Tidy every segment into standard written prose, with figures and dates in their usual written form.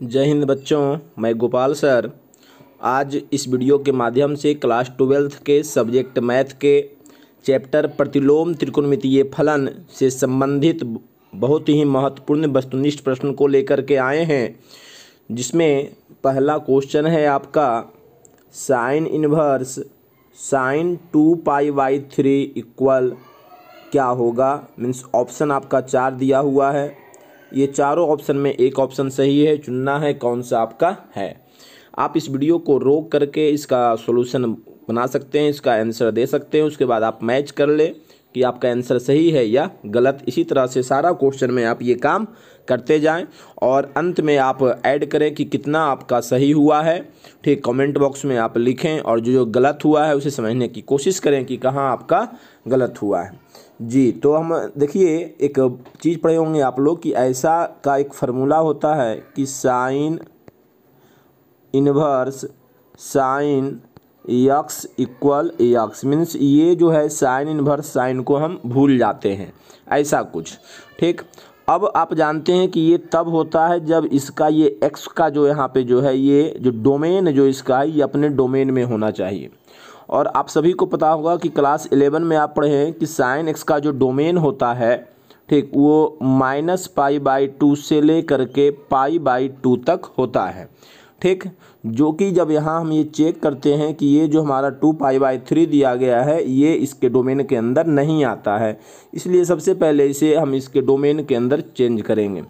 जय हिंद बच्चों, मैं गोपाल सर। आज इस वीडियो के माध्यम से क्लास 12th के सब्जेक्ट मैथ के चैप्टर प्रतिलोम त्रिकोणमितीय फलन से संबंधित बहुत ही महत्वपूर्ण वस्तुनिष्ठ प्रश्न को लेकर के आए हैं, जिसमें पहला क्वेश्चन है आपका साइन इनवर्स साइन 2π/3 इक्वल क्या होगा। मीन्स ऑप्शन आपका 4 दिया हुआ है। ये चारों ऑप्शन में एक ऑप्शन सही है, चुनना है कौन सा आपका है। आप इस वीडियो को रोक करके इसका सॉल्यूशन बना सकते हैं, इसका आंसर दे सकते हैं। उसके बाद आप मैच कर ले कि आपका आंसर सही है या गलत। इसी तरह से सारा क्वेश्चन में आप ये काम करते जाएं और अंत में आप ऐड करें कि कितना आपका सही हुआ है। ठीक, कमेंट बॉक्स में आप लिखें और जो गलत हुआ है उसे समझने की कोशिश करें कि कहाँ आपका गलत हुआ है। जी, तो हम देखिए एक चीज़ पढ़े होंगे आप लोग कि ऐसा का एक फार्मूला होता है कि sine inverse sine x equal x. Means ये जो है साइन इनवर्स साइन को हम भूल जाते हैं, ऐसा कुछ। ठीक, अब आप जानते हैं कि ये तब होता है जब इसका ये एक्स का जो यहाँ पे जो है ये जो डोमेन जो इसका है ये अपने डोमेन में होना चाहिए। और आप सभी को पता होगा कि क्लास 11 में आप पढ़े हैं कि साइन एक्स का जो डोमेन होता है, ठीक, वो -π/2 से ले करके π/2 तक होता है। ठीक, जो कि जब यहाँ हम ये चेक करते हैं कि ये जो हमारा 2π/3 दिया गया है ये इसके डोमेन के अंदर नहीं आता है, इसलिए सबसे पहले इसे हम इसके डोमेन के अंदर चेंज करेंगे।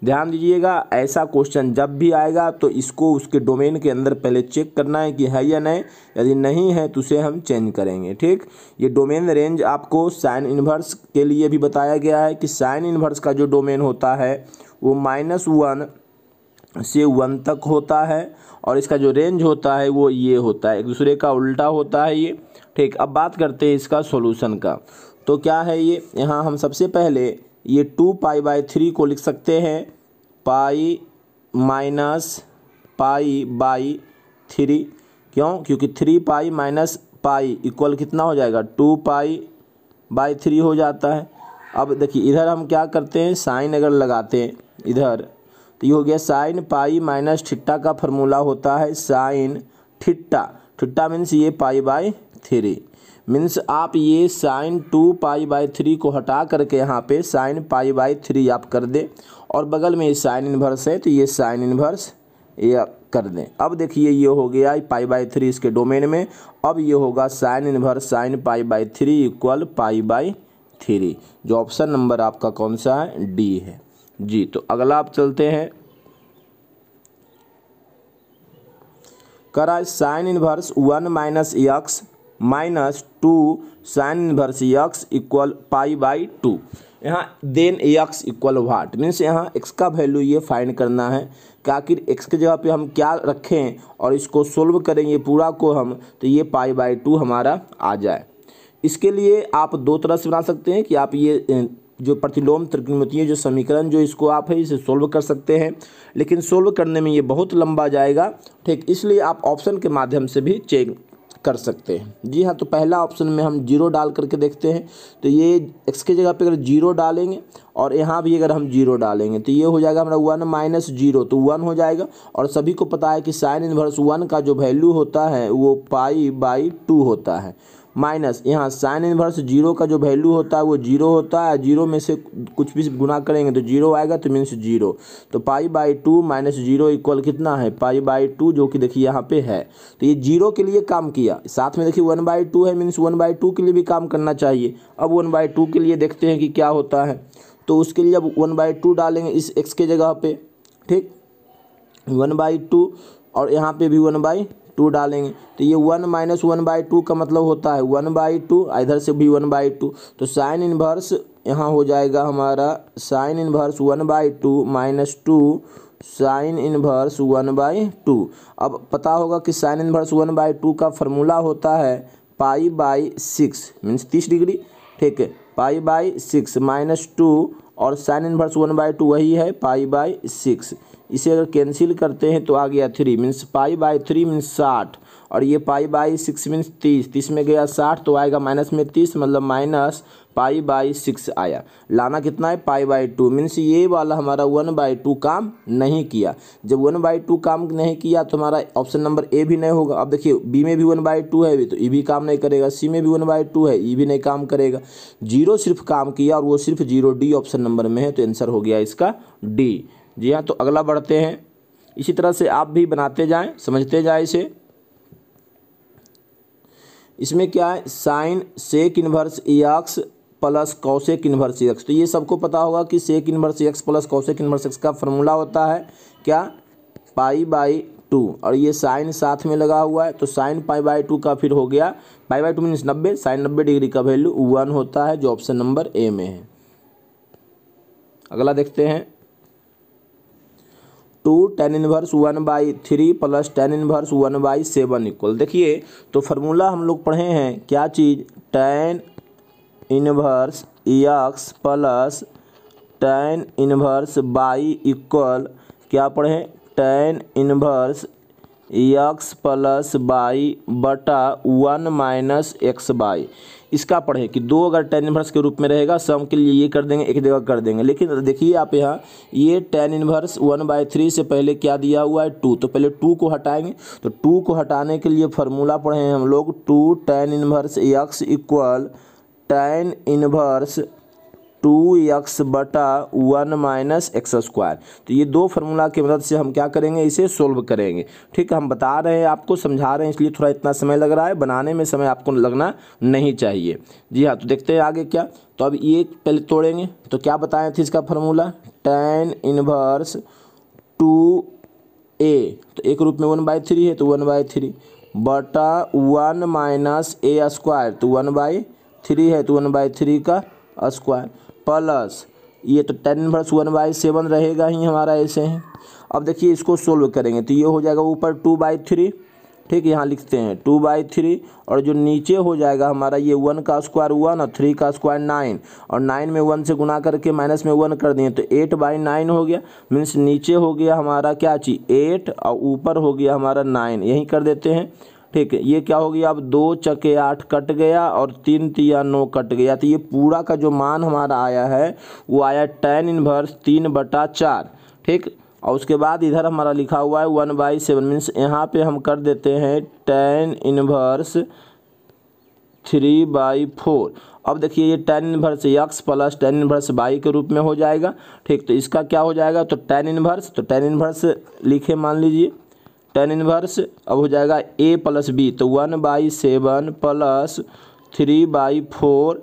ध्यान दीजिएगा, ऐसा क्वेश्चन जब भी आएगा तो इसको उसके डोमेन के अंदर पहले चेक करना है कि है या नहीं। यदि नहीं है तो उसे हम चेंज करेंगे। ठीक, ये डोमेन रेंज आपको साइन इनवर्स के लिए भी बताया गया है कि साइन इनवर्स का जो डोमेन होता है वो -1 से 1 तक होता है और इसका जो रेंज होता है वो ये होता है, एक दूसरे का उल्टा होता है ये। ठीक, अब बात करते हैं इसका सॉल्यूशन का। तो क्या है ये, यहाँ हम सबसे पहले ये 2π/3 को लिख सकते हैं पाई माइनस π/3। क्यों? क्योंकि 3π माइनस पाई इक्वल कितना हो जाएगा 2π/3 हो जाता है। अब देखिए इधर हम क्या करते हैं, साइन अगर लगाते हैं इधर तो ये हो गया साइन पाई माइनस थीटा का फार्मूला होता है साइन थीटा। थीटा मीन्स ये π/3। मीन्स आप ये साइन 2π/3 को हटा करके यहाँ पे साइन π/3 आप कर दें और बगल में ये साइन इनवर्स है तो ये साइन इनवर्स ये कर दें। अब देखिए ये हो गया π/3 इसके डोमेन में। अब ये होगा साइन इनवर्स साइन π/3 इक्वल π/3, जो ऑप्शन नंबर आपका कौन सा है, डी है। जी, तो अगला आप चलते हैं। करा sine inverse 1 - x -2 sine inverse x equal π/2। यहाँ then x equal what, means यहाँ x का वैल्यू ये फाइंड करना है कि आखिर x के जगह पे हम क्या रखें और इसको सोल्व करेंगे पूरा को हम, तो ये π/2 हमारा आ जाए। इसके लिए आप दो तरह से बना सकते हैं कि आप ये जो प्रतिलोम त्रिकोणमितीय जो समीकरण जो इसको आप है इसे सोल्व कर सकते हैं, लेकिन सोल्व करने में ये बहुत लंबा जाएगा। ठीक, इसलिए आप ऑप्शन के माध्यम से भी चेक कर सकते हैं। जी हाँ, तो पहला ऑप्शन में हम 0 डाल करके देखते हैं। तो ये x के जगह पे अगर 0 डालेंगे और यहाँ भी अगर हम 0 डालेंगे तो ये हो जाएगा हमारा 1 - 0 तो 1 हो जाएगा। और सभी को पता है कि साइन इनवर्स 1 का जो वैल्यू होता है वो π/2 होता है, माइनस यहाँ साइन इनवर्स 0 का जो वैल्यू होता है वो 0 होता है। 0 में से कुछ भी गुना करेंगे तो 0 आएगा, तो मीन्स 0। तो π/2 - 0 इक्वल कितना है π/2, जो कि देखिए यहाँ पे है। तो ये 0 के लिए काम किया, साथ में देखिए 1/2 है, मीन्स 1/2 के लिए भी काम करना चाहिए। अब 1/2 के लिए देखते हैं कि क्या होता है। तो उसके लिए अब 1/2 डालेंगे इस x के जगह पे। ठीक, 1/2 और यहाँ पे भी 1/2 डालेंगे तो ये 1 - 1/2 का मतलब होता है 1/2, इधर से भी 1/2। तो साइन इनवर्स यहाँ हो जाएगा हमारा साइन इनवर्स 1/2 - 2 साइन इनवर्स 1/2। अब पता होगा कि साइन इनवर्स 1/2 का फार्मूला होता है π/6 मीन्स 30 डिग्री। ठीक है, π/6 -2 और साइन इनवर्स 1/2 वही है π/6। इसे अगर कैंसिल करते हैं तो आ गया 3 मीन्स π/3 मीन्स 60 और ये पाई बाई 6 मीन्स 30, 30 में गया 60 तो आएगा माइनस में 30, मतलब माइनस पाई बाई 6 आया। लाना कितना है पाई बाई 2, मीन्स ये वाला हमारा 1/2 काम नहीं किया। जब 1/2 काम नहीं किया तो हमारा ऑप्शन नंबर ए भी नहीं होगा। अब देखिए बी में भी 1/2 है तो ई भी काम नहीं करेगा, सी में भी 1/2 है ई भी नहीं काम करेगा, 0 सिर्फ काम किया और वो सिर्फ 0 डी ऑप्शन नंबर में है, तो आंसर हो गया इसका डी। जी हाँ, तो अगला बढ़ते हैं। इसी तरह से आप भी बनाते जाएं, समझते जाएं इसे। इसमें क्या है, sine sec inverse x plus cosec inverse x. तो ये सबको पता होगा कि sec inverse x plus cosec inverse x का फॉर्मूला होता है क्या, पाई बाई 2, और ये साइन साथ में लगा हुआ है तो साइन पाई बाई 2 का फिर हो गया pi by 2 means 90, sine 90 degree का वैल्यू 1 होता है, जो ऑप्शन नंबर ए में है। अगला देखते हैं, 2 tan inverse 1/3 plus tan inverse 1/7 equal. देखिए तो फार्मूला हम लोग पढ़े हैं क्या चीज़, tan inverse x plus tan inverse by equal क्या पढ़े, tan inverse x plus by बटा 1 माइनस एक्स बाई। इसका पढ़े कि 2 अगर tan इनवर्स के रूप में रहेगा सम के लिए ये कर देंगे, एक जगह कर देंगे। लेकिन देखिए आप यहाँ ये tan इनवर्स 1/3 से पहले क्या दिया हुआ है 2, तो पहले 2 को हटाएंगे। तो 2 को हटाने के लिए फार्मूला पढ़े हैं हम लोग, 2 tan inverse x equal tan inverse 2x बटा 1 माइनस एक्स स्क्वायर। तो ये दो फार्मूला की मदद से हम क्या करेंगे, इसे सोल्व करेंगे। ठीक है, हम बता रहे हैं आपको, समझा रहे हैं, इसलिए थोड़ा इतना समय लग रहा है, बनाने में समय आपको लगना नहीं चाहिए। जी हाँ, तो देखते हैं आगे क्या। तो अब ये पहले तोड़ेंगे, तो क्या बताए थे इसका फार्मूला, tan इनवर्स 2a, तो एक रूप में 1/3 है तो 1/3 बटा 1 माइनस a स्क्वायर, तो 1/3 है तो 1/3 का स्क्वायर प्लस ये तो tan इनवर्स 1/7 रहेगा ही हमारा ऐसे ही। अब देखिए इसको सोल्व करेंगे तो ये हो जाएगा ऊपर 2/3, ठीक, यहाँ लिखते हैं 2/3, और जो नीचे हो जाएगा हमारा ये 1 का स्क्वायर 1 और 3 का स्क्वायर 9, और 9 में 1 से गुना करके माइनस में 1 कर दिए तो 8/9 हो गया। मीन्स नीचे हो गया हमारा क्या चीज़ 8 और ऊपर हो गया हमारा 9, यही कर देते हैं। ठीक है, ये क्या हो गया, अब 2 चके 8 कट गया और 3 तिया 9 कट गया। तो ये पूरा का जो मान हमारा आया है वो आया tan इनवर्स 3/4। ठीक, और उसके बाद इधर हमारा लिखा हुआ है 1/7, मीन्स यहाँ पे हम कर देते हैं tan इनवर्स 3/4। अब देखिए ये tan inverse x plus tan inverse y के रूप में हो जाएगा। ठीक, तो इसका क्या हो जाएगा, तो tan इनवर्स लिखे, मान लीजिए tan इनवर्स अब हो जाएगा a प्लस b, तो 1/7 प्लस 3/4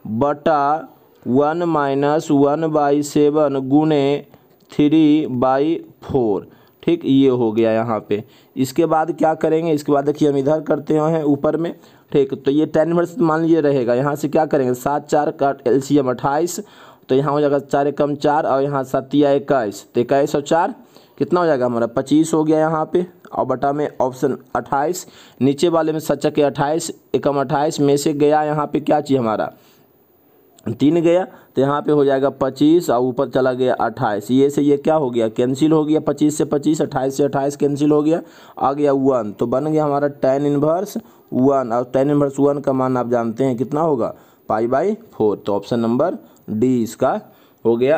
बटा 1 माइनस 1/7 गुने 3/4। ठीक, ये हो गया यहाँ पे। इसके बाद क्या करेंगे, इसके बाद देखिए हम इधर करते हैं ऊपर में। ठीक, तो ये tan इनवर्स मान लीजिए रहेगा, यहाँ से क्या करेंगे 7 4 का LCM 28, तो यहाँ हो जाएगा 4 एकम 4 और यहाँ 7 या 21, तो 21 और 4 कितना हो जाएगा हमारा 25 हो गया यहाँ पे, और बटा में ऑप्शन 28, नीचे वाले में 7 चके 28 एकम 28 में से गया यहाँ पे क्या चाहिए हमारा 3 गया, तो यहाँ पे हो जाएगा 25 और ऊपर चला गया 28, ये से ये क्या हो गया कैंसिल हो गया, 25 से 25, 28 से 28 कैंसिल हो गया, आ गया 1, तो बन गया हमारा tan इनवर्स 1, और tan इनवर्स 1 का मान आप जानते हैं कितना होगा π/4, तो ऑप्शन नंबर डी इसका हो गया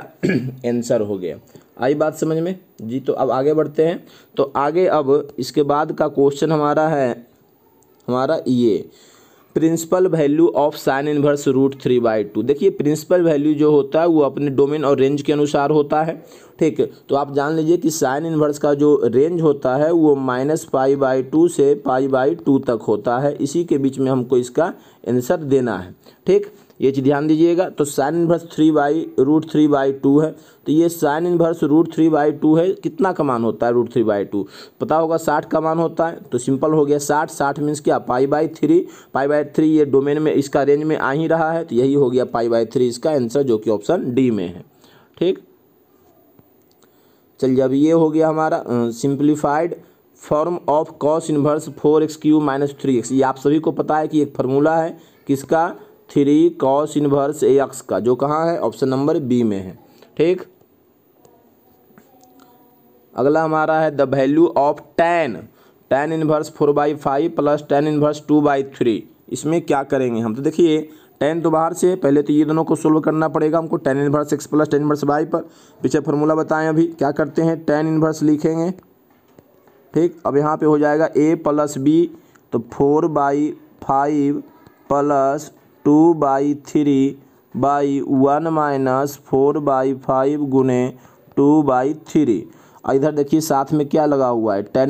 आंसर हो गया। आई बात समझ में जी। तो अब आगे बढ़ते हैं। तो आगे अब इसके बाद का क्वेश्चन हमारा है हमारा ये principal value of sine inverse √3/2। देखिए प्रिंसिपल वैल्यू जो होता है वो अपने डोमेन और रेंज के अनुसार होता है। ठीक है, तो आप जान लीजिए कि साइन इनवर्स का जो रेंज होता है वो -π/2 से π/2 तक होता है। इसी के बीच में हमको इसका आंसर देना है। ठीक, ये चीज़ ध्यान दीजिएगा। तो साइन इनवर्स √3/2 है, तो ये साइन इनवर्स √3/2 है, कितना का मान होता है √3/2 पता होगा 60 का मान होता है, तो सिंपल हो गया 60 मीन्स क्या π/3 ये डोमेन में इसका रेंज में आ ही रहा है, तो यही हो गया π/3 इसका आंसर, जो कि ऑप्शन डी में है। ठीक, चलिए अब ये हो गया हमारा simplified form of cos inverse 4x³ - 3x। ये आप सभी को पता है कि एक फार्मूला है किसका 3 cos इनवर्स AX का, जो कहाँ है ऑप्शन नंबर बी में है। ठीक, अगला हमारा है the value of tan tan inverse 4/5 plus tan inverse 2/3। इसमें क्या करेंगे हम, तो देखिए tan तो बाहर से है, पहले तो ये दोनों को सोल्व करना पड़ेगा हमको। tan inverse x plus tan inverse y पर पीछे फार्मूला बताएं। अभी क्या करते हैं, tan इनवर्स लिखेंगे, ठीक। अब यहाँ पे हो जाएगा a प्लस b, तो 4/5 प्लस 2/3/1 माइनस 4/5 गुने 2/3। इधर देखिए साथ में क्या लगा हुआ है, tan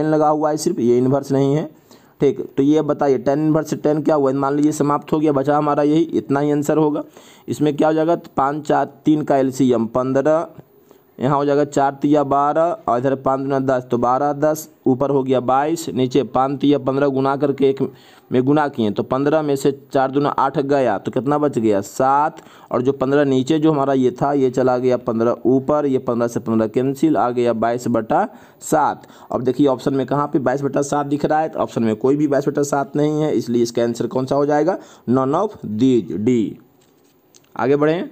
लगा हुआ है, सिर्फ ये इन्वर्स नहीं है, ठीक। तो ये बताइए tan इन्वर्स से tan क्या हुआ, मान लीजिए समाप्त हो गया, बचा हमारा यही, इतना ही आंसर होगा। इसमें क्या हो जाएगा, 5 4 3 का एलसीएम 15, यहाँ हो जाएगा 4 तिया 12 और इधर 5 दूना 10, तो 12 10, ऊपर हो गया 22, नीचे 5 तिया 15 गुना करके एक में गुना किए, तो 15 में से 4 दूना 8 गया, तो कितना बच गया 7, और जो 15 नीचे जो हमारा ये था ये चला गया 15 ऊपर, ये 15 से 15 कैंसिल, आ गया 22/7। अब देखिए ऑप्शन में कहाँ पे 22/7 दिख रहा है, तो ऑप्शन में कोई भी 22/7 नहीं है, इसलिए इसका आंसर कौन सा हो जाएगा, नॉन ऑफ दीज, डी। आगे बढ़ें।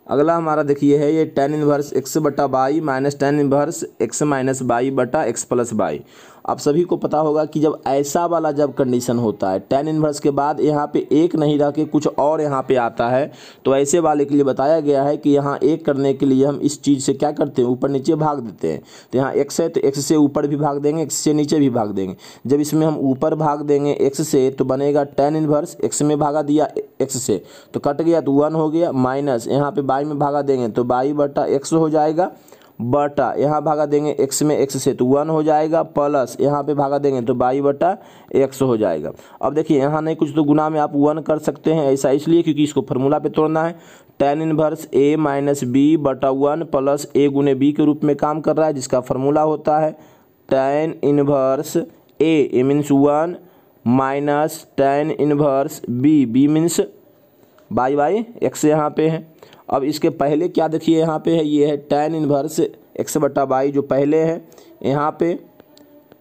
अगला हमारा देखिए है ये tan inverse x/y minus tan inverse x minus y/x plus y। आप सभी को पता होगा कि जब ऐसा वाला जब कंडीशन होता है, tan इनवर्स के बाद यहाँ पे एक नहीं रह के कुछ और यहाँ पे आता है, तो ऐसे वाले के लिए बताया गया है कि यहाँ एक करने के लिए हम इस चीज़ से क्या करते हैं, ऊपर नीचे भाग देते हैं। तो यहाँ x है तो x से ऊपर भी भाग देंगे, x से नीचे भी भाग देंगे। जब इसमें हम ऊपर भाग देंगे x से, तो बनेगा tan इनवर्स, x में भागा दिया x से तो कट गया, तो 1 हो गया, माइनस यहाँ पे y में भागा देंगे तो y/x हो जाएगा, बटा यहाँ भागा देंगे x में x से तो 1 हो जाएगा, प्लस यहाँ पे भागा देंगे तो y/x हो जाएगा। अब देखिए यहाँ नहीं कुछ तो गुना में आप 1 कर सकते हैं, ऐसा इसलिए क्योंकि इसको फार्मूला पे तोड़ना है। tan inverse a minus b/1 plus a गुने b के रूप में काम कर रहा है, जिसका फार्मूला होता है tan inverse a means 1 minus tan inverse b means y/x यहाँ पे है। अब इसके पहले क्या देखिए यहाँ पे है, ये है tan इनवर्स x/y जो पहले है, यहाँ पे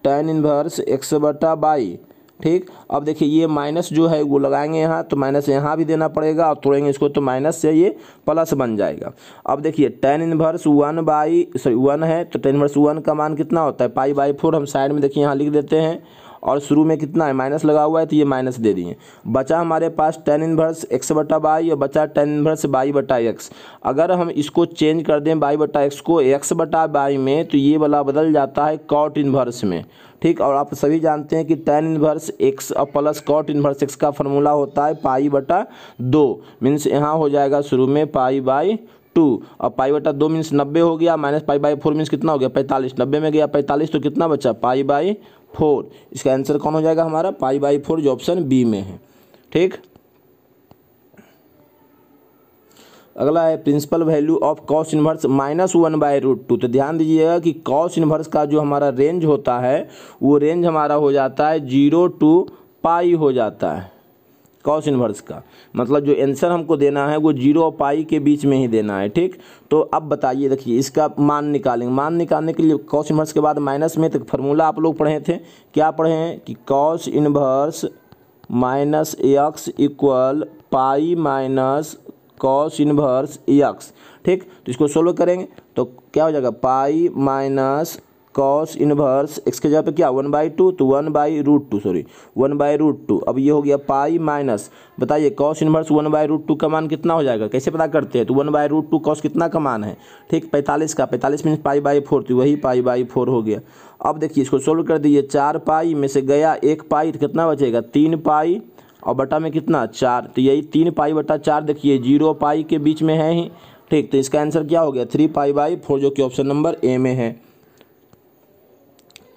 tan इनवर्स x/y, ठीक। अब देखिए ये माइनस जो है वो लगाएंगे यहाँ, तो माइनस यहाँ भी देना पड़ेगा, और तोड़ेंगे इसको तो माइनस से ये प्लस बन जाएगा। अब देखिए tan इनवर्स 1 है, तो tan इनवर्स 1 का मान कितना होता है, π/4। हम साइड में देखिए यहाँ लिख देते हैं, और शुरू में कितना है, माइनस लगा हुआ है, तो ये माइनस दे दिए। बचा हमारे पास tan इनवर्स x/y और बचा tan इनवर्स y/x। अगर हम इसको चेंज कर दें y/x को x/y में, तो ये वाला बदल जाता है cot इनवर्स में, ठीक। और आप सभी जानते हैं कि tan इनवर्स x और प्लस cot इनवर्स x का फार्मूला होता है π/2, मीन्स यहाँ हो जाएगा शुरू में π/2, और π/2 मीन्स 90 हो गया, माइनस π/4 मीन्स कितना हो गया 45, 90 में गया 45, तो कितना बचा π/4। इसका आंसर कौन हो जाएगा हमारा π/4, जो ऑप्शन बी में है, ठीक। अगला है principal value of cos inverse -1/√2। तो ध्यान दीजिएगा कि कॉस इनवर्स का जो हमारा रेंज होता है, वो रेंज हमारा हो जाता है 0 to π हो जाता है। कॉस इनवर्स का मतलब जो आंसर हमको देना है वो 0 और π के बीच में ही देना है, ठीक। तो अब बताइए, देखिए इसका मान निकालेंगे। मान निकालने के लिए कॉस इनवर्स के बाद माइनस में, तो फार्मूला आप लोग पढ़े थे, क्या पढ़े हैं कि cos inverse -x equal π minus cos inverse x, ठीक। तो इसको सोल्व करेंगे तो क्या हो जाएगा, π माइनस कॉस इनवर्स x के जगह पे क्या 1/2, तो 1/√2। अब ये हो गया π माइनस, बताइए कॉस इनवर्स 1/√2 का मान कितना हो जाएगा, कैसे पता करते हैं, तो 1/√2 कॉस कितना का मान है, ठीक 45 का, 45 मीन्स π/4, तो वही π/4 हो गया। अब देखिए इसको सोल्व कर दीजिए, 4π में से गया 1π, तो कितना बचेगा 3π, और बटा में कितना 4, तो यही 3π/4 देखिए 0 π के बीच में है ही, ठीक। तो इसका आंसर क्या हो गया 3π/4, जो कि ऑप्शन नंबर ए में है।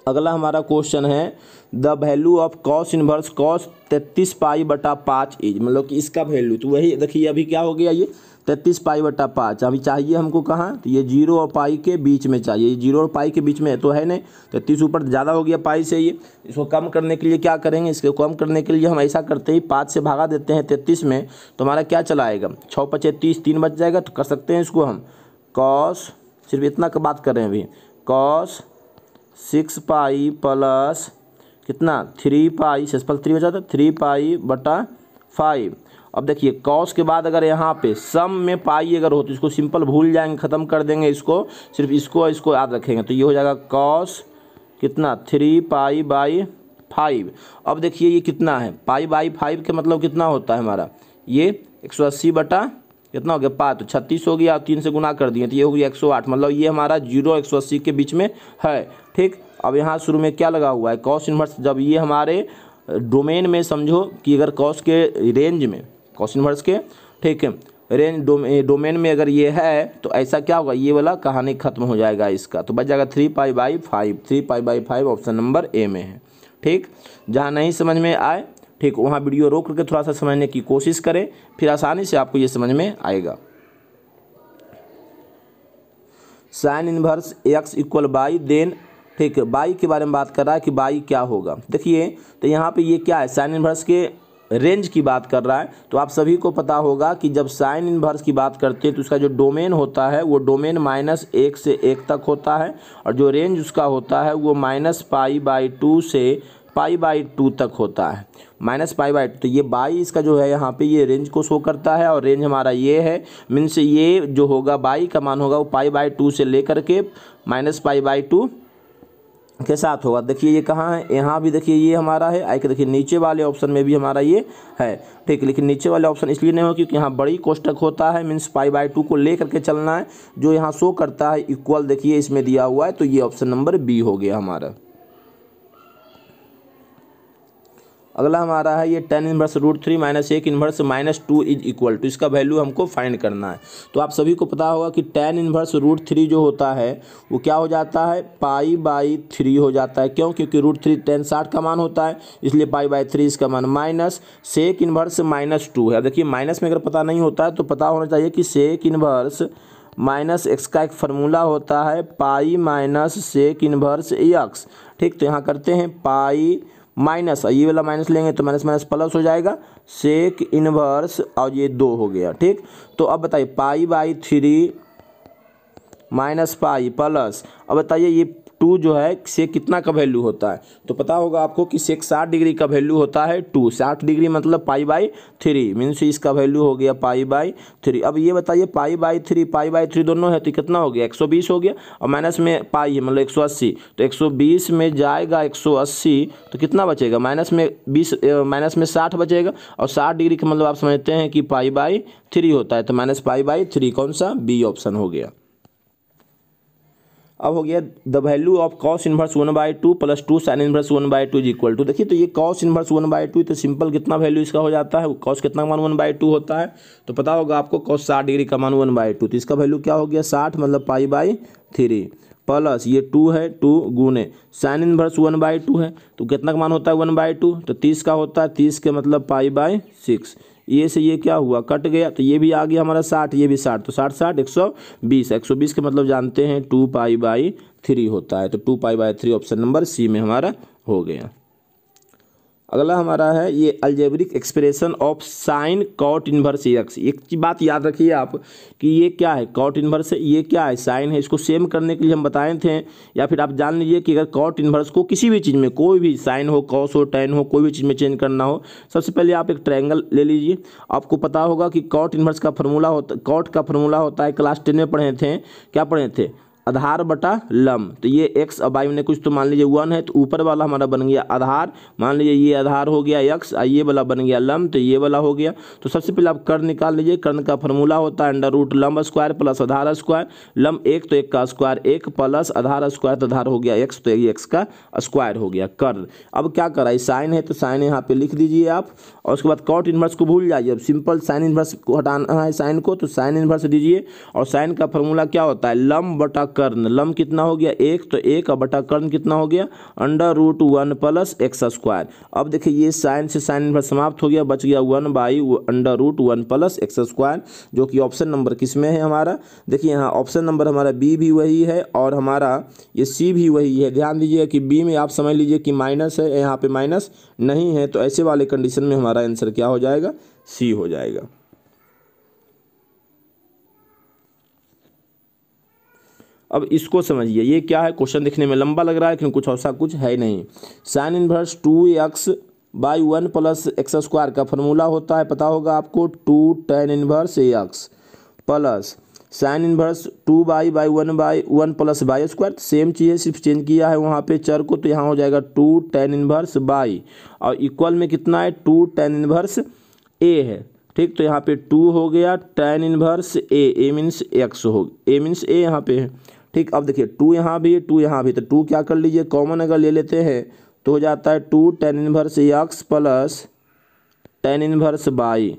अगला हमारा क्वेश्चन है the value of cos inverse cos 33π/5 is, मतलब कि इसका वैल्यू, तो वही देखिए अभी क्या हो गया, ये 33π/5 अभी चाहिए हमको कहाँ, तो ये 0 और π के बीच में चाहिए, ये 0 और π के बीच में तो है नहीं, 33 ऊपर ज़्यादा हो गया π से, ये इसको कम करने के लिए क्या करेंगे, इसको कम करने के लिए हम ऐसा करते हैं 5 से भागा देते हैं 33 में, तो हमारा क्या चला आएगा 6 × 5 = 30, 3 बच जाएगा। तो कर सकते हैं इसको हम कॉस, सिर्फ इतना का बात कर रहे हैं अभी, कॉस 6π प्लस कितना 3π, 3 बचा था 3π/5, अब देखिए कॉस के बाद अगर यहाँ पे सम में पाई अगर हो तो इसको सिंपल भूल जाएंगे, ख़त्म कर देंगे इसको, सिर्फ इसको याद रखेंगे। तो ये हो जाएगा कॉस कितना 3π/5। अब देखिए ये कितना है, π/5 के मतलब कितना होता है हमारा, ये 180 बटा कितना हो गया 5, तो 36 हो गया, और 3 से गुना कर दिए तो ये हो गया 108। मतलब ये हमारा 0 180 के बीच में है। ठीक, अब यहाँ शुरू में क्या लगा हुआ है कॉस इन्वर्स। जब ये हमारे डोमेन में समझो कि अगर कॉस के रेंज में कॉस इन्वर्स के, ठीक है, रेंज डोमेन में अगर ये है तो ऐसा क्या होगा, ये वाला कहानी खत्म हो जाएगा इसका। तो बच जाएगा 3π/5, 3π/5 ऑप्शन नंबर ए में है। ठीक, जहाँ नहीं समझ में आए ठीक वहाँ वीडियो रोक करके थोड़ा सा समझने की कोशिश करें, फिर आसानी से आपको ये समझ में आएगा। Sine inverse x equal by then, ठीक है, बाई के बारे में बात कर रहा है कि बाई क्या होगा। देखिए तो यहाँ पे ये क्या है, साइन इनवर्स के रेंज की बात कर रहा है। तो आप सभी को पता होगा कि जब साइन इनवर्स की बात करते हैं तो उसका जो डोमेन होता है वो डोमेन -1 से 1 तक होता है, और जो रेंज उसका होता है वो -π/2 से π/2 तक होता है, -π/2। तो ये बाई इसका जो है यहाँ पे ये रेंज को शो करता है, और रेंज हमारा ये है, मीन्स ये जो होगा बाई का मान होगा वो π/2 से लेकर के -π/2 के साथ होगा। देखिए ये कहाँ है, यहाँ भी देखिए ये हमारा है, आई के देखिए नीचे वाले ऑप्शन में भी हमारा ये है। ठीक, लेकिन नीचे वाले ऑप्शन इसलिए नहीं हो क्योंकि यहाँ बड़ी कोष्टक होता है, मीन्स π/2 को ले करके चलना है, जो यहाँ शो करता है इक्वल देखिए इसमें दिया हुआ है। तो ये ऑप्शन नंबर बी हो गया हमारा। अगला हमारा है ये tan inverse √3 - 1 inverse -2 is equal to, इसका वैल्यू हमको फाइंड करना है। तो आप सभी को पता होगा कि tan इनवर्स √3 जो होता है वो क्या हो जाता है, π/3 हो जाता है। क्यों, क्योंकि √3 tan 60 का मान होता है, इसलिए π/3 इसका मान माइनस सेक इनवर्स -2 है। देखिए माइनस में अगर पता नहीं होता है तो पता होना चाहिए कि सेक इनवर्स -x का एक फार्मूला होता है pi minus sec inverse x। ठीक, तो यहाँ करते हैं पाई माइनस, ये वाला माइनस लेंगे तो माइनस माइनस प्लस हो जाएगा, सेक इनवर्स और ये 2 हो गया। ठीक, तो अब बताइए π/3 माइनस पाई प्लस, अब बताइए ये 2 जो है सेक कितना का वैल्यू होता है, तो पता होगा आपको कि सेक 60 डिग्री का वैल्यू होता है 2, 60 डिग्री मतलब π/3, मीन्स इसका वैल्यू हो गया π/3। अब ये बताइए π/3 दोनों है तो कितना हो गया 120 हो गया, और माइनस में पाई है मतलब 180, तो 120 में जाएगा 180 तो कितना बचेगा, माइनस में 60 बचेगा, और 60 डिग्री का मतलब आप समझते हैं कि π/3 होता है, तो -π/3 कौन सा, बी ऑप्शन हो गया। अब हो गया the value of cos inverse 1/2 + 2 sine inverse 1/2 is equal to. देखिए तो ये कॉस इनवर्स 1/2 तो सिंपल कितना वैल्यू इसका हो जाता है, कॉस कितना मान 1/2 होता है, तो पता होगा आपको कॉस 60 डिग्री का मान 1/2, तो इसका वैल्यू क्या हो गया 60 मतलब π/3 प्लस ये 2 है 2 गुने साइन इनवर्स 1/2 है तो कितना का मान होता है 1/2, तो 30 का होता है, 30 के मतलब π/6, ये से ये क्या हुआ कट गया, तो ये भी आ गया हमारा 60, ये भी 60, तो 60 60 120 के मतलब जानते हैं 2π/3 होता है, तो 2π/3 ऑप्शन नंबर सी में हमारा हो गया। अगला हमारा है ये algebraic expression of sine cot inverse x। एक बात याद रखिए आप कि ये क्या है कॉट इनवर्स है, ये क्या है साइन है। इसको सेम करने के लिए हम बताए थे, या फिर आप जान लीजिए कि अगर कॉट इनवर्स को किसी भी चीज़ में, कोई भी साइन हो कॉस हो टैन हो, कोई भी चीज़ में चेंज करना हो, सबसे पहले आप एक ट्रायंगल ले लीजिए। आपको पता होगा कि कॉट इनवर्स का फॉर्मूला होता, कॉट का फॉर्मूला होता है, क्लास 10 में पढ़े थे, क्या पढ़े थे, आधार बटा लम। तो ये x अब आई में कुछ तो मान लीजिए 1 है, तो ऊपर वाला हमारा बन गया आधार, मान लीजिए ये आधार हो गया x, ये वाला बन गया लम, तो ये वाला हो गया। तो सबसे पहले आप कर्ण निकाल लीजिए, कर्ण का फॉर्मूला होता है √ लम स्क्वायर प्लस आधार स्क्वायर, लम 1 तो 1 का स्क्वायर 1 प्लस आधार स्क्वायर, तो आधार हो गया x, तो ये x का स्क्वायर हो गया कर्ण। अब क्या करा है साइन है तो साइन यहाँ पे लिख दीजिए आप, और उसके बाद कॉट इनवर्स को भूल जाइए। अब सिंपल साइन इनवर्स को हटाना है साइन को, तो साइन इनवर्स दीजिए, और साइन का फॉर्मूला क्या होता है लम बटा कर्ण, लम कितना हो गया 1 तो 1 और बटा कर्ण कितना हो गया √1 प्लस x स्क्वायर। अब देखिए ये साइन से साइन इनवर्स समाप्त हो गया, बच गया 1/√1 प्लस x स्क्वायर, जो कि ऑप्शन नंबर किस में है हमारा, देखिए यहाँ ऑप्शन नंबर हमारा बी भी वही है और हमारा ये सी भी वही है। ध्यान दीजिए कि बी में आप समझ लीजिए कि माइनस है, यहाँ पे माइनस नहीं है, तो ऐसे वाले कंडीशन में हमारा आंसर क्या हो जाएगा, सी हो जाएगा। अब इसको समझिए, ये क्या है, क्वेश्चन दिखने में लंबा लग रहा है लेकिन कुछ ऐसा कुछ है नहीं। Sine inverse 2x by 1 plus x square का फॉर्मूला होता है, पता होगा आपको, 2 tan inverse x plus sine inverse 2 by 1 plus by square. Same चीज़ है, सिर्फ चेंज किया है वहाँ पे चर को, तो यहाँ हो जाएगा 2 tan इनवर्स बाई, और इक्वल में कितना है 2 tan इनवर्स ए है। ठीक, तो यहाँ पे 2 हो गया tan inverse A means x हो, ए मीन्स ए यहाँ पे है। ठीक, अब देखिए 2 यहाँ भी है 2 यहाँ भी, तो 2 क्या कर लीजिए कॉमन अगर ले लेते हैं तो हो जाता है 2 tan inverse x plus tan inverse by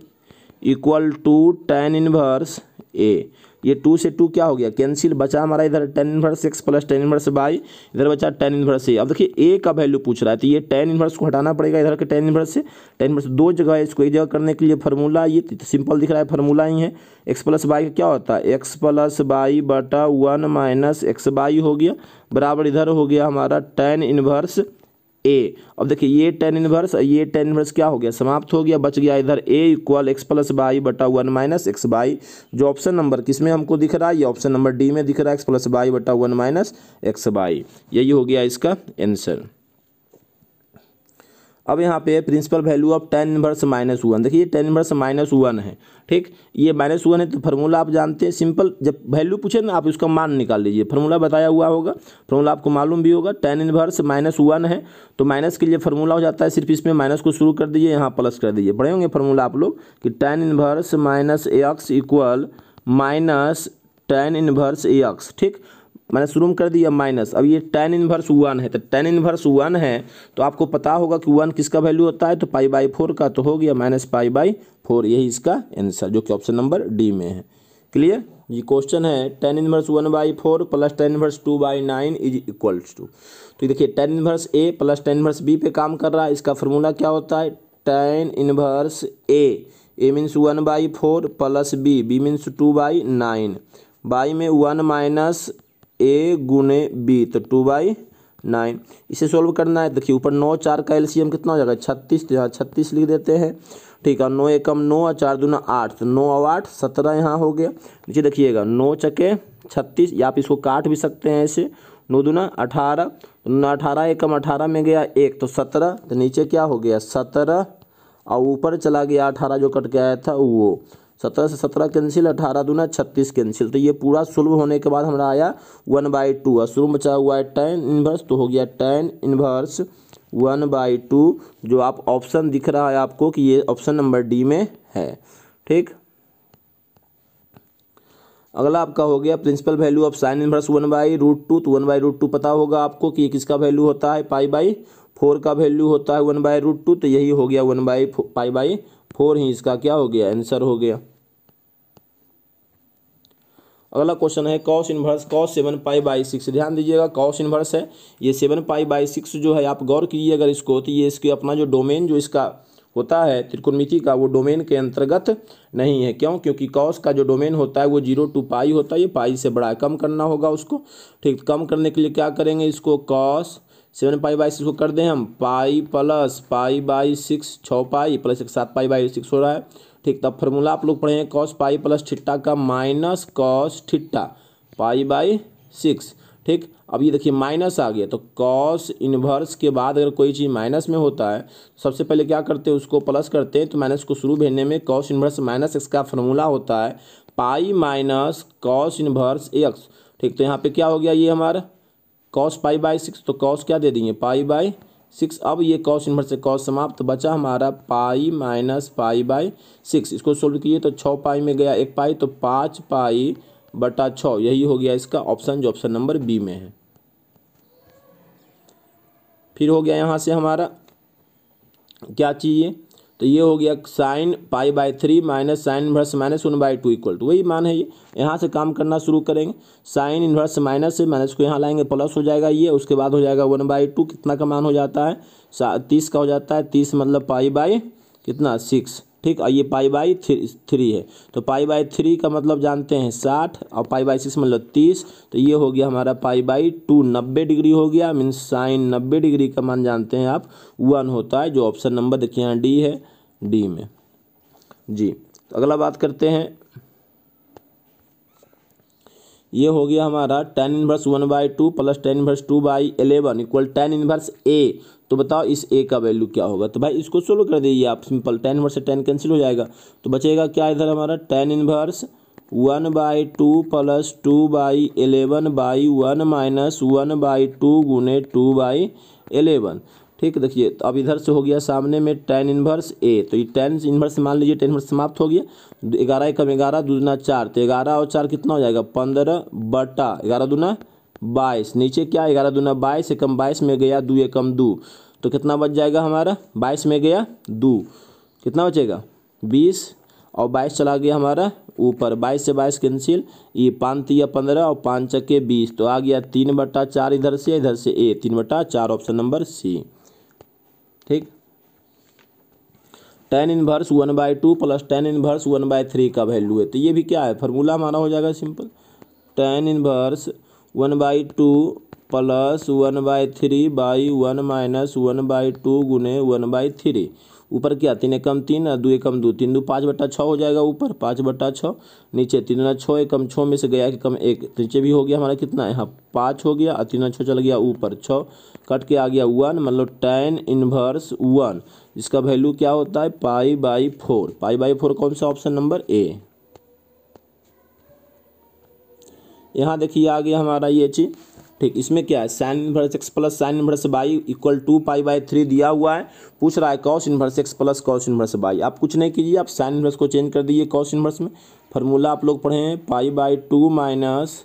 equal to tan inverse a. ये 2 से 2 क्या हो गया कैंसिल, बचा हमारा इधर tan inverse x plus tan inverse by, इधर बचा tan इनवर्स ए। अब देखिए ए का वैल्यू पूछ रहा है, तो ये tan इनवर्स को हटाना पड़ेगा इधर के tan इनवर्स से। tan इनवर्स दो जगह है, इसको एक जगह करने के लिए फार्मूला, ये सिंपल दिख रहा है फार्मूला ही है। एक्स प्लस बाई क्या होता है, एक्स प्लस बाई बटा 1 माइनस एक्स बाई हो गया, बराबर इधर हो गया हमारा tan इनवर्स ए। अब देखिए ये tan इनवर्स, ये tan इनवर्स क्या हो गया समाप्त हो गया, बच गया इधर a equal x plus by बटा 1 माइनस एक्स बाई, जो ऑप्शन नंबर किस में हमको दिख रहा है, ये ऑप्शन नंबर डी में दिख रहा है, एक्स प्लस बाई बटा 1 माइनस एक्स बाई, यही हो गया इसका आंसर। अब यहाँ पे principal value of tan inverse -1, देखिए tan इनवर्स -1 है। ठीक, ये -1 है तो फार्मूला आप जानते हैं, सिंपल जब वैल्यू पूछे ना आप उसका मान निकाल लीजिए, फार्मूला बताया हुआ होगा, फार्मूला आपको मालूम भी होगा। tan इनवर्स -1 है तो माइनस के लिए फार्मूला हो जाता है, सिर्फ इसमें माइनस को शुरू कर दीजिए, यहाँ प्लस कर दीजिए। पढ़े होंगे फार्मूला आप लोग कि tan inverse minus x equal minus tan inverse x. ठीक, मैंने शुरू में कर दिया माइनस, अब ये tan इनवर्स 1 है, तो tan इनवर्स 1 है तो आपको पता होगा कि 1 किसका वैल्यू होता है, तो π/4 का, तो हो गया -π/4, यही इसका आंसर जो कि ऑप्शन नंबर डी में है। क्लियर, ये क्वेश्चन है tan inverse 1/4 plus tan inverse 2/9 is equals to, तो देखिए tan inverse A plus tan inverse B पे काम कर रहा है, इसका फॉर्मूला क्या होता है, tan inverse A means 1/4 plus B means 2/9, by में 1 माइनस ए गुने बी, तो 2/9। इसे सोल्व करना है, देखिए ऊपर 9 4 का एलसीएम कितना हो जाएगा 36, तो यहाँ 36 लिख देते हैं। ठीक है, 9 एकम 9 और 4 दूना 8, तो 9 और 8 17 यहाँ हो गया। नीचे देखिएगा 9 चके 36, या आप इसको काट भी सकते हैं ऐसे, 9 दूना 18, 18 एकम 18 में गया 1, तो 17, तो नीचे क्या हो गया 17, और ऊपर चला गया 18 जो कट के आया था वो, 17 से 17 कैंसिल, 18 दूना 36 कैंसिल, तो ये पूरा सुलभ होने के बाद हमारा आया 1/2, और शुरू में बचा हुआ है tan इनवर्स, तो हो गया tan इनवर्स 1/2, जो आप ऑप्शन दिख रहा है आपको कि ये ऑप्शन नंबर डी में है। ठीक, अगला आपका हो गया principal value of sine inverse 1/√2, तो 1/√2 पता होगा आपको कि ये किसका वैल्यू होता है, π/4 का वैल्यू होता है 1/√2, तो यही हो गया 1/π/4 ही इसका क्या हो गया आंसर हो गया। अगला क्वेश्चन है cos इनवर्स cos 7π/6, ध्यान दीजिएगा cos इनवर्स है, ये 7π/6 जो है आप गौर कीजिए अगर इसको, तो ये इसके अपना जो डोमेन जो इसका होता है त्रिकोणमिति का, वो डोमेन के अंतर्गत नहीं है। क्यों, क्योंकि cos का जो डोमेन होता है वो 0 to π होता है, ये पाई से बड़ा है, कम करना होगा उसको। ठीक, कम करने के लिए क्या करेंगे, इसको cos 7π/6 को कर दें हम पाई प्लस π/6, 6π प्लस 7π/6 हो रहा है। ठीक, तब फार्मूला आप लोग पढ़े हैं cos पाई प्लस थीटा का माइनस cos थीटा π/6। ठीक, अब ये देखिए माइनस आ गया, तो cos इनवर्स के बाद अगर कोई चीज़ माइनस में होता है सबसे पहले क्या करते हैं, उसको प्लस करते हैं, तो माइनस को शुरू भेजने में cos इनवर्स माइनस एक्स का फार्मूला होता है pi minus cos inverse x. ठीक, तो यहाँ पे क्या हो गया, ये हमारा cos π/6, तो cos क्या दे देंगे π/6। अब ये cos इनवर्स से cos समाप्त, तो बचा हमारा पाई माइनस π/6, इसको सोल्व किए तो 6π में गया 1 पाई, तो 5π/6, यही हो गया इसका ऑप्शन जो ऑप्शन नंबर बी में है। फिर हो गया यहाँ से हमारा क्या चाहिए, तो ये हो गया sine π/3 minus sine inverse -1/2 equal to, वही मान है ये। यहाँ से काम करना शुरू करेंगे, साइन इनवर्स माइनस से माइनस को यहाँ लाएंगे प्लस हो जाएगा ये, उसके बाद हो जाएगा 1/2, कितना का मान हो जाता है 30 का हो जाता है, 30 मतलब कितना 6। ठीक, और ये π/3 है, तो π/3 का मतलब जानते हैं 60, और π/6 मतलब 30, तो ये हो गया हमारा π/2 90 डिग्री हो गया, मीन्स साइन 90 डिग्री का मान जानते हैं आप 1 होता है, जो ऑप्शन नंबर देखिए यहाँ डी है, डी में जी। तो अगला बात करते हैं, ये हो गया हमारा tan inverse 1/2 plus tan inverse 2/11 equal tan inverse a, तो बताओ इस ए का वैल्यू क्या होगा। तो भाई इसको सोल्व कर दीजिए आप, सिंपल, tan इनवर्स से tan कैंसिल हो जाएगा, तो बचेगा क्या इधर हमारा, tan इनवर्स 1/2 प्लस 2/11/1 माइनस 1/2 गुने 2/11। ठीक, देखिए तो अब इधर से हो गया सामने में tan इनवर्स ए, तो ये tan इनवर्स मान लीजिए, tan इनवर्स समाप्त हो गया, 11 एकम 11 दूना 4, तो 11 और 4 कितना हो जाएगा 15/11 दूना 22, नीचे क्या 11 दूना 22, एकम 22 में गया 2 एकम 2, तो कितना बच जाएगा हमारा 22 में गया 2, कितना बचेगा 20, और 22 चला गया हमारा ऊपर, 22 से 22 कैंसिल, ये 5 या 15 और 5 चक्के 20, तो आ गया 3/4 इधर से ए, 3/4, ऑप्शन नंबर सी। ठीक, tan inverse 1/2 plus tan inverse 1/3 का वैल्यू है, तो ये भी क्या है, फार्मूला हमारा हो जाएगा simple, tan inverse 1/2 plus 1/3/1 minus 1/2 गुने 1/3, ऊपर क्या 3 एकम 3 और 2 एकम 2, 3 2 5/6 हो जाएगा, ऊपर 5/6, नीचे 3 दूना 6, एकम 6 में से गया एकम 1, नीचे भी हो गया हमारा कितना, यहाँ 5 हो गया और 3 6 चल गया ऊपर 6, कट के आ गया 1, मतलब tan इनवर्स 1 जिसका वैल्यू क्या होता है π/4, π/4 कौन सा, ऑप्शन नंबर ए। यहाँ देखिए आ गया हमारा ये चीज़। ठीक, इसमें क्या है, sine inverse x plus sine inverse y equal to π/3 दिया हुआ है, पूछ रहा है cos inverse x plus cos inverse y. आप कुछ नहीं कीजिए, आप साइन इनवर्स को चेंज कर दीजिए कॉस इनवर्स में, फार्मूला आप लोग पढ़े हैं π/2 माइनस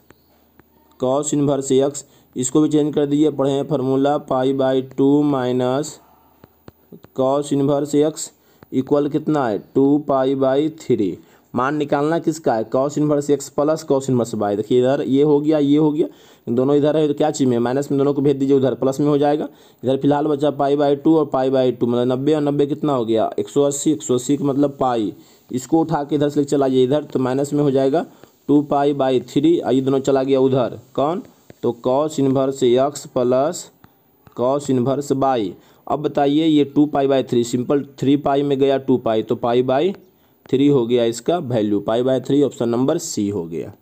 कॉस इनवर्स एक्स, इसको भी चेंज कर दीजिए, पढ़े हैं formula π/2 minus cos inverse x equal कितना है 2π/3। मान निकालना किसका है, cos inverse x plus cos inverse y. देखिए इधर ये हो गया, ये हो गया, दोनों इधर है तो क्या चीज़ में माइनस में, दोनों को भेज दीजिए उधर, प्लस में हो जाएगा। इधर फिलहाल बचा π/2 और π/2, मतलब 90 और 90 कितना हो गया 180, 180 का मतलब पाई, इसको उठा के इधर से चला जाइए इधर, तो माइनस में हो जाएगा 2π/3, ये दोनों चला गया उधर, कौन, तो cos inverse x plus cos inverse y. अब बताइए ये 2π/3 सिंपल, 3π में गया 2π, तो π/3 हो गया इसका वैल्यू, π/3 ऑप्शन नंबर सी हो गया।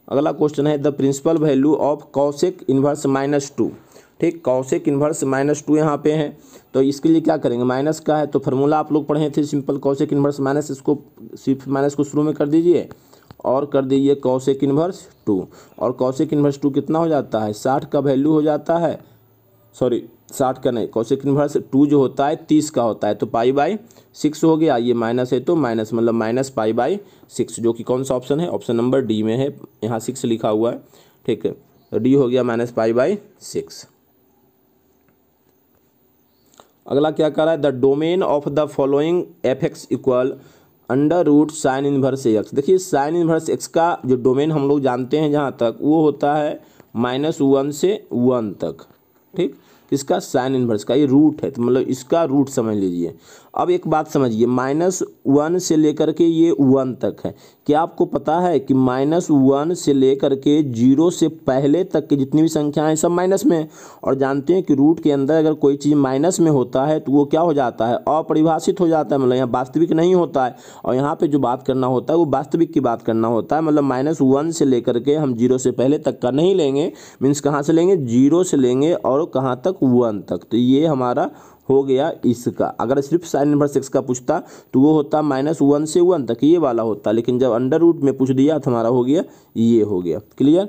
अगला क्वेश्चन है the principal value of cosec inverse -2। ठीक, कॉसेक इनवर्स -2 यहाँ पे है, तो इसके लिए क्या करेंगे, माइनस का है तो फार्मूला आप लोग पढ़े थे सिंपल, कॉसेक इनवर्स माइनस, इसको सिर्फ माइनस को शुरू में कर दीजिए और कर दीजिए कॉसेक इनवर्स 2, और कॉसेक इनवर्स 2 कितना हो जाता है 60 का वैल्यू हो जाता है, सॉरी 60 का नहीं, कॉसेक इनवर्स 2 जो होता है 30 का होता है, तो π/6 हो गया, ये माइनस है तो माइनस, मतलब माइनस π/6, जो कि कौन सा ऑप्शन है, ऑप्शन नंबर डी में है, यहाँ 6 लिखा हुआ है। ठीक है, डी हो गया माइनस π/6। अगला क्या कर रहा है, the domain of the following f(x) equal √ sign inverse x. देखिए साइन इनवर्स एक्स का जो डोमेन हम लोग जानते हैं जहाँ तक, वो होता है -1 से 1 तक। ठीक, किसका, साइन इनवर्स का, ये रूट है, तो मतलब इसका रूट समझ लीजिए। अब एक बात समझिए, -1 से लेकर के ये 1 तक है, क्या आपको पता है कि -1 से लेकर के 0 से पहले तक की जितनी भी संख्याएं सब माइनस में है, और जानते हैं कि रूट के अंदर अगर कोई चीज़ माइनस में होता है तो वो क्या हो जाता है, अपरिभाषित हो जाता है, मतलब यहाँ वास्तविक नहीं होता है, और यहाँ पे जो बात करना होता है वो वास्तविक की बात करना होता है, मतलब -1 से लेकर के हम 0 से पहले तक का नहीं लेंगे, मीन्स कहाँ से लेंगे, 0 से लेंगे और कहाँ तक 1 तक, तो ये हमारा हो गया इसका। अगर सिर्फ साइन इनवर्स एक्स का पूछता तो वो होता -1 से 1 तक, ये वाला होता, लेकिन जब अंडर रूट में पूछ दिया तो हमारा हो गया ये हो गया। क्लियर।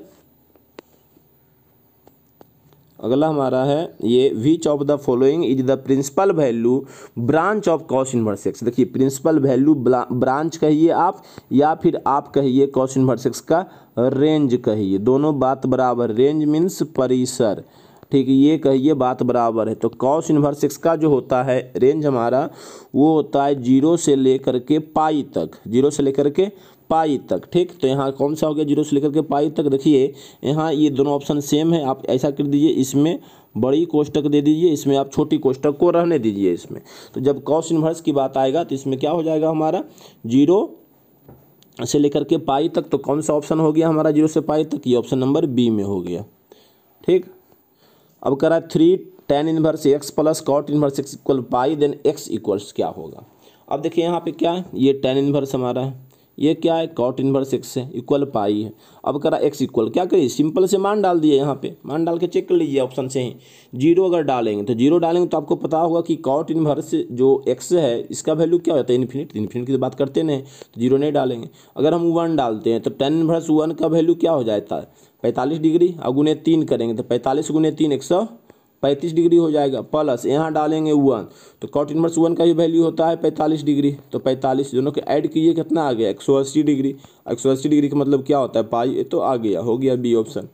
अगला हमारा है ये, which of the following is the principal value branch of cos inverse x. देखिए प्रिंसिपल वैल्यू ब्रांच कहिए आप, या फिर आप कहिए कॉस इनवर्स एक्स का रेंज कहिए, दोनों बात बराबर, रेंज मीन्स परिसर। ठीक है, ये कहिए बात बराबर है। तो कॉस इनवर्स एक्स का जो होता है रेंज हमारा, वो होता है 0 से लेकर के पाई तक, 0 से लेकर के पाई तक। ठीक, तो यहाँ कौन सा हो गया 0 से लेकर के पाई तक। देखिए यहाँ ये दोनों ऑप्शन सेम है, आप ऐसा कर दीजिए, इसमें बड़ी कोष्टक दे दीजिए, इसमें आप छोटी कोष्टक को रहने दीजिए इसमें। तो जब कॉस इनवर्स की बात आएगा तो इसमें क्या हो जाएगा हमारा 0 से लेकर के पाई तक, तो कौन सा ऑप्शन हो गया हमारा 0 से पाई तक, ये ऑप्शन नंबर बी में हो गया। ठीक, अब करा 3 tan inverse x plus cot inverse x equal pi, then x equals क्या होगा। अब देखिए यहाँ पे क्या है, ये tan इनवर्स हमारा है, ये क्या है कॉट इनवर्स एक्स है इक्वल पाई है। अब करा एक्स इक्वल क्या करिए सिंपल से मान डाल दिए, यहाँ पे मान डाल के चेक कर लीजिए ऑप्शन से ही। जीरो अगर डालेंगे तो जीरो डालेंगे तो आपको पता होगा कि कॉट इनवर्स जो एक्स है इसका वैल्यू क्या होता है इन्फिनिट, इन्फिनिट की तो बात करते नहीं तो जीरो नहीं डालेंगे। अगर हम 1 डालते हैं तो टेन इनवर्स 1 का वैल्यू क्या हो जाता है 45 डिग्री, और गुने 3 करेंगे तो 45 गुने 3 135 डिग्री हो जाएगा। प्लस यहाँ डालेंगे 1 तो कॉट इनवर्स 1 का ही वैल्यू होता है 45 डिग्री, तो 45 दोनों के ऐड कीजिए कितना आ गया 180 डिग्री। 180 डिग्री का मतलब क्या होता है पाई, ये तो आ गया, हो गया बी ऑप्शन।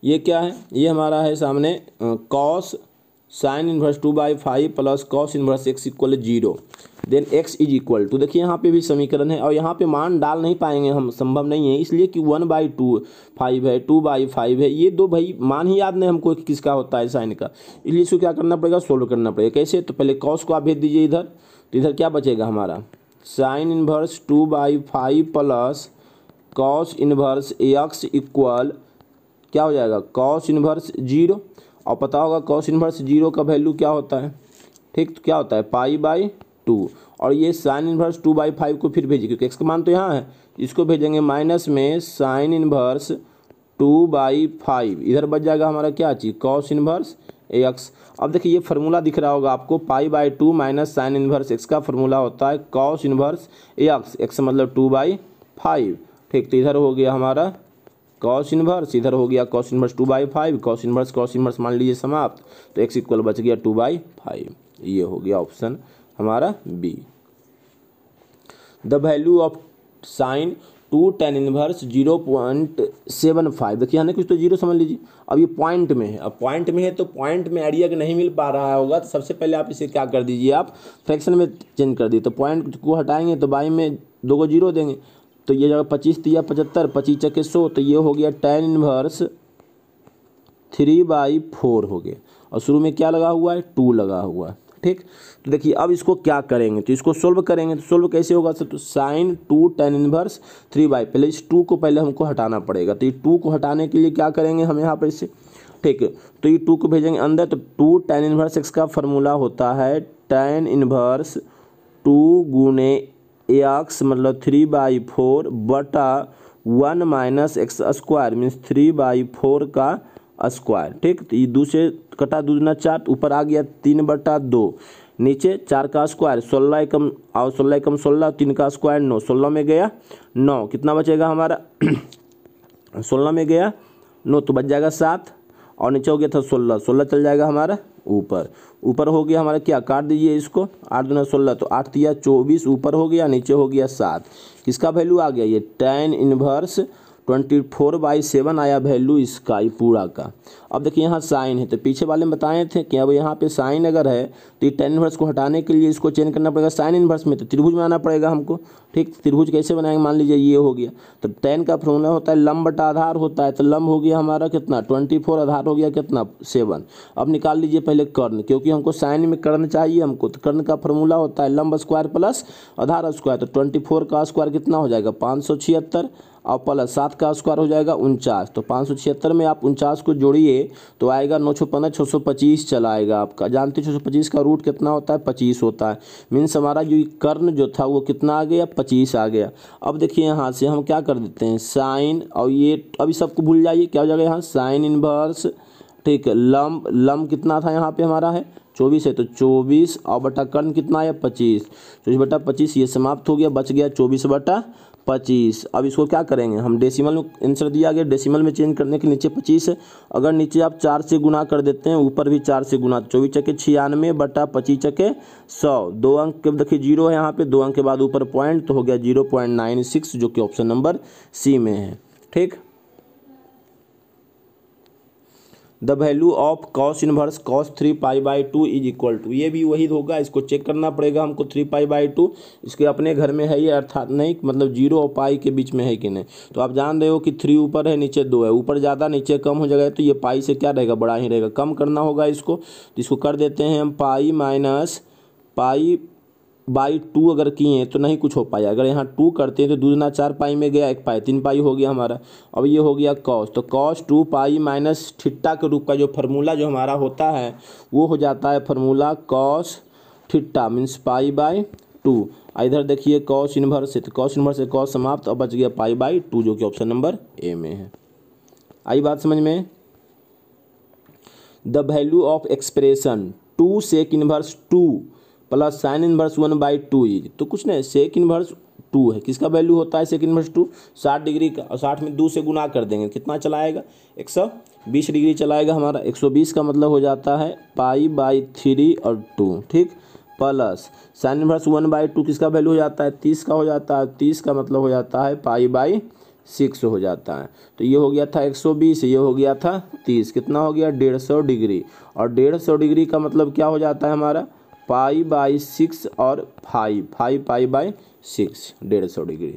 ये क्या है, ये हमारा है सामने cos sine inverse 2/5 plus cos inverse x equal 0, then x is equal to, देखिए यहाँ पे भी समीकरण है और यहाँ पे मान डाल नहीं पाएंगे हम, संभव नहीं है इसलिए कि 1/2 है 2/5 है, ये दो भाई मान ही याद नहीं हमको कि किसका होता है साइन का, इसलिए इसको क्या करना पड़ेगा सोल्व करना पड़ेगा। कैसे, तो पहले कॉस को आप भेज दीजिए इधर, तो इधर क्या बचेगा हमारा sign inverse 2/5 plus cos inverse x equal क्या हो जाएगा कॉस इनवर्स 0, और पता होगा कॉस इनवर्स 0 का वैल्यू क्या होता है, ठीक, तो क्या होता है π/2, और ये साइन इनवर्स 2/5 को फिर भेजिए क्योंकि एक्स का मान तो यहाँ है, इसको भेजेंगे माइनस में साइन इनवर्स 2/5, इधर बच जाएगा हमारा क्या चीज़ कॉस इनवर्स एक्स। अब देखिए ये फार्मूला दिख रहा होगा आपको π/2 माइनस साइन इनवर्स एक्स का फार्मूला होता है कॉस इनवर्स एक्स, एक्स मतलब 2/5, ठीक, तो इधर हो गया हमारा कॉस इनवर्स, इधर हो गया कॉस इनवर्स 2/5, कॉस इनवर्स मान लीजिए समाप्त, तो एक्स इक्वल बच गया 2/5, ये हो गया ऑप्शन हमारा B. The value of sine 2 tan inverse 0.75, देखिए यहाँ कुछ तो जीरो समझ लीजिए, अब ये पॉइंट में है, अब पॉइंट में है तो पॉइंट में एरिया के नहीं मिल पा रहा होगा तो सबसे पहले आप इसे क्या कर दीजिए आप फ्रैक्शन में चेंज कर दीजिए, तो पॉइंट को हटाएंगे तो बाई में 2 को जीरो देंगे, तो ये जगह 25 तिया 75, 25 चके 100, तो ये हो गया tan इनवर्स 3/4 हो गया, और शुरू में क्या लगा हुआ है 2 लगा हुआ है, ठीक। तो देखिए अब इसको क्या करेंगे, तो इसको सोल्व करेंगे, तो सोल्व कैसे होगा सर, तो साइन 2 tan इनवर्स 3/, पहले इस 2 को पहले हमको हटाना पड़ेगा, तो ये 2 को हटाने के लिए क्या करेंगे हम यहाँ पर इससे, ठीक है, तो ये 2 को भेजेंगे अंदर, तो 2 tan इनवर्स एक्स का फार्मूला होता है tan इनवर्स 2 गुने एक्स मतलब 3/4 बटा 1 माइनस एक्स स्क्वायर मीन्स 3/4 का स्क्वायर, ठीक, तो ये 2 से कटा 2 दूना 4, ऊपर आ गया 3/2, नीचे 4 का स्क्वायर 16 एकम और 16 एकम 16, 3 का स्क्वायर 9, 16 में गया 9, कितना बचेगा हमारा 16 में गया 9 तो बच जाएगा 7, और नीचे हो गया था 16, 16 चल जाएगा हमारा ऊपर, ऊपर हो गया हमारा क्या काट दीजिए इसको 8 दूना 16, तो 8 तिया 24 ऊपर हो गया, नीचे हो गया 7, किसका वैल्यू आ गया ये tan इनवर्स 24/7 आया वैल्यू इसका ही पूरा का। अब देखिए यहाँ साइन है तो पीछे वाले में बताए थे कि अब यहाँ पे साइन अगर है तो ये tan इनवर्स को हटाने के लिए इसको चेंज करना पड़ेगा साइन इनवर्स में, तो त्रिभुज बनाना पड़ेगा हमको, ठीक, त्रिभुज कैसे बनाएंगे मान लीजिए ये हो गया, तो tan का फॉर्मूला होता है लंब बटा आधार होता है, तो लंब हो गया हमारा कितना 24, आधार हो गया कितना 7। अब निकाल लीजिए पहले कर्ण, क्योंकि हमको साइन में कर्ण चाहिए हमको, तो कर्ण का फॉर्मूला होता है लंब स्क्वायर प्लस आधार स्क्वायर, तो 24 का स्क्वायर कितना हो जाएगा 576, और प्लस 7 का स्क्वायर हो जाएगा 49, तो 576 में आप 49 को जोड़िए तो आएगा 9 15 625 चला आएगा आपका, जानते 625 का रूट कितना होता है 25 होता है, मीन्स हमारा जो कर्ण जो था वो कितना आ गया 25 आ गया। अब देखिए यहाँ से हम क्या कर देते हैं साइन, और ये अभी सबको भूल जाइए क्या हो जाएगा यहाँ साइन इनवर्स, ठीक है, लंब कितना था यहाँ पे हमारा है 24 है, तो 24 और बटा कर्ण कितना है 25, 24/25 ये समाप्त हो गया, बच गया 24/25। अब इसको क्या करेंगे हम डेसिमल में आंसर दिया गया, डेसिमल में चेंज करने के नीचे 25 है, अगर नीचे आप 4 से गुना कर देते हैं ऊपर भी 4 से गुना, 24 चके 96 बटा 25 चके 100, 2 अंक के देखिए 0 है यहाँ पे, 2 अंक के बाद ऊपर पॉइंट तो हो गया 0.96 जो कि ऑप्शन नंबर सी में है, ठीक। The value of cos inverse cos 3π/2 is equal to, ये भी वही होगा, इसको चेक करना पड़ेगा हमको 3π/2 इसके अपने घर में है ये, अर्थात नहीं मतलब 0 और पाई के बीच में है कि नहीं, तो आप जान रहे हो कि 3 ऊपर है नीचे 2 है, ऊपर ज़्यादा नीचे कम हो जाएगा, तो ये पाई से क्या रहेगा बड़ा ही रहेगा, कम करना होगा इसको, तो इसको कर देते हैं हम पाई माइनस π/2 अगर किए तो नहीं कुछ हो पाया, अगर यहाँ 2 करते हैं तो 2 दूना 4 पाई में गया 1 पाई 3 पाई हो गया हमारा। अब ये हो गया कॉस, तो कॉस 2π माइनस थीटा के रूप का जो फार्मूला जो हमारा होता है वो हो जाता है फार्मूला कॉस थीटा मीन्स π/2, 2। इधर देखिए कॉस इनवर्स है, तो कॉस इनवर्स से कॉस समाप्त, अब बच गया पाई बाई 2 जो कि ऑप्शन नंबर ए में है। आई बात समझ में। The value of expression 2 sec inverse 2 plus sine inverse 1/2 is, तो कुछ नहीं, सेक इनवर्स 2 है, किसका वैल्यू होता है सेक इनवर्स 2, 60 डिग्री का, और 60 में 2 से गुना कर देंगे, कितना चलाएगा 120 डिग्री चलाएगा हमारा, 120 का मतलब हो जाता है पाई बाई 3 और 2, ठीक, प्लस साइन इनवर्स 1/2 किसका वैल्यू हो जाता है 30 का हो जाता है, 30 का मतलब हो जाता है पाई बाई 6 हो जाता है। तो ये हो गया था 120, ये हो गया था 30, कितना हो गया 150 डिग्री, और 150 डिग्री का मतलब क्या हो जाता है हमारा पाई बाई 6 और 5 पाई बाई 6, 150 डिग्री,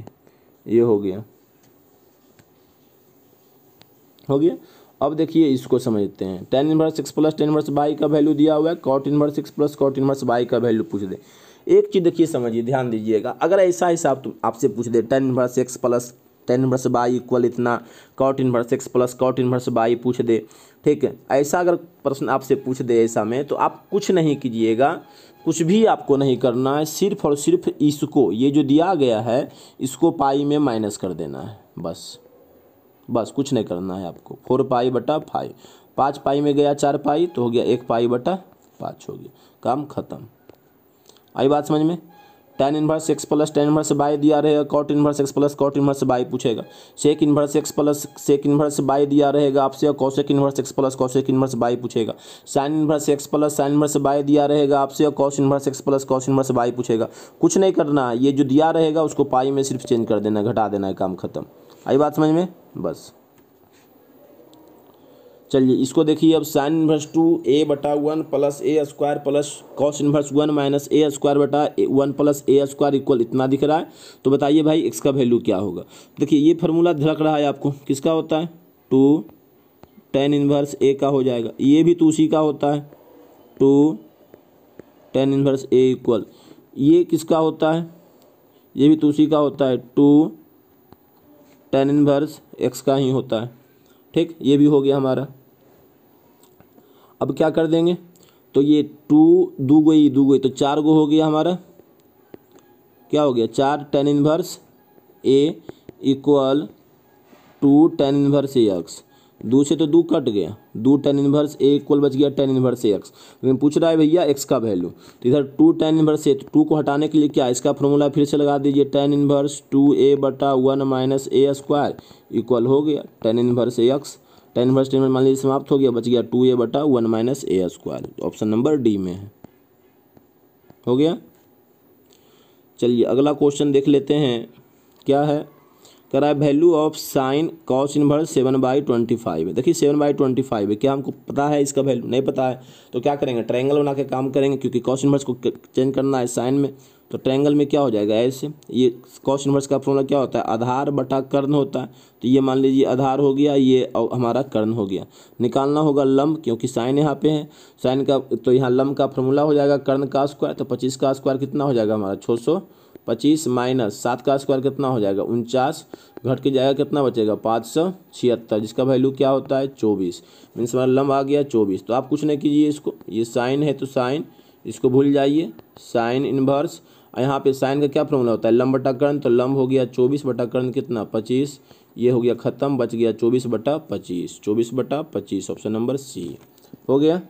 ये हो गया। अब देखिए इसको समझते हैं। tan inverse x plus tan inverse y का वैल्यू दिया हुआ है, cot inverse x plus cot inverse y का वैल्यू पूछ दे। एक चीज़ देखिए समझिए, ध्यान दीजिएगा, अगर ऐसा हिसाब तो आपसे पूछ दे tan inverse x plus tan inverse y equal इतना, cot inverse x plus cot inverse y पूछ दे, ठीक है, ऐसा अगर प्रश्न आपसे पूछ दे ऐसा में, तो आप कुछ नहीं कीजिएगा, कुछ भी आपको नहीं करना है, सिर्फ और सिर्फ इसको, ये जो दिया गया है इसको पाई में माइनस कर देना है, बस कुछ नहीं करना है आपको। 4 पाई बटा 5, 5 पाई में गया 4 पाई, तो हो गया 1 पाई बटा 5 हो गया, काम खत्म। आई बात समझ में। tan inverse x plus tan inverse y दिया रहेगा, cot inverse x plus cot inverse y पूछेगा, sec inverse x plus sec inverse y दिया रहेगा आपसे, और cosec inverse x plus cosec inverse y पूछेगा, sine inverse x plus sine inverse y दिया रहेगा आपसे, और cos inverse x plus cos inverse y पूछेगा। कुछ नहीं करना है, ये जो दिया रहेगा उसको पाई में सिर्फ चेंज कर देना, घटा देना है, काम खत्म। आई बात समझ में। बस चलिए इसको देखिए, अब साइन इनवर्स 2a बटा 1 plus a square plus cos inverse 1 minus a square बटा 1 प्लस a स्क्वायर इक्वल इतना दिख रहा है, तो बताइए भाई x का वैल्यू क्या होगा। देखिए ये फार्मूला झलक रहा है आपको, किसका होता है 2 tan इनवर्स a का हो जाएगा, ये भी तो उसी का होता है 2 tan इनवर्स a इक्वल, ये किसका होता है, ये भी तो उसी का होता है 2 tan इनवर्स x का ही होता है, ठीक, ये भी हो गया हमारा। अब क्या कर देंगे, तो ये 2 दो गई तो 4 गो हो गया हमारा, क्या हो गया 4 tan inverse a equal 2 tan inverse x, 2 से तो 2 कट गया, 2 tan इनवर्स a इक्वल बच गया tan इनवर्स x। लेकिन पूछ रहा है भैया x का वैल्यू, तो इधर 2 tan इनवर्स a, तो 2 को हटाने के लिए क्या इसका फॉर्मूला फिर से लगा दीजिए, tan इनवर्स 2a बटा 1 माइनस a स्क्वायर इक्वल हो गया tan inverse x, tan inverse मान लीजिए समाप्त हो गया, बच गया 2a बटा 1 minus a square, option number D में है, हो गया। चलिए अगला क्वेश्चन देख लेते हैं, क्या है, कह रहा है value of sine cos inverse 7/25 है। देखिए 7/25 है, क्या हमको पता है इसका वैल्यू, नहीं पता है, तो क्या करेंगे ट्रायंगल बना के काम करेंगे, क्योंकि कॉस इनवर्स को चेंज करना है साइन में, तो ट्रायंगल में क्या हो जाएगा ऐसे, ये कॉस इनवर्स का फॉर्मूला क्या होता है आधार बटा कर्ण होता है, तो ये मान लीजिए आधार हो गया, ये हमारा कर्ण हो गया, निकालना होगा लंब, क्योंकि साइन यहाँ पे है, साइन का तो यहाँ लंब का फॉर्मूला हो जाएगा कर्ण का स्क्वायर, तो 25 का स्क्वायर कितना हो जाएगा हमारा 625 माइनस 7 का स्क्वायर कितना हो जाएगा 49, घट के जाएगा कितना बचेगा 576, जिसका वैल्यू क्या होता है 24, मीन्स हमारा लंब आ गया 24। तो आप कुछ नहीं कीजिए इसको, ये साइन है तो साइन, इसको भूल जाइए, साइन इनवर्स, यहाँ पे साइन का क्या फॉर्मूला होता है लंब बटा कर्ण, तो लंब हो गया 24 बटा कर्ण कितना 25, ये हो गया खत्म, बच गया 24/25, 24/25, ऑप्शन नंबर सी हो गया।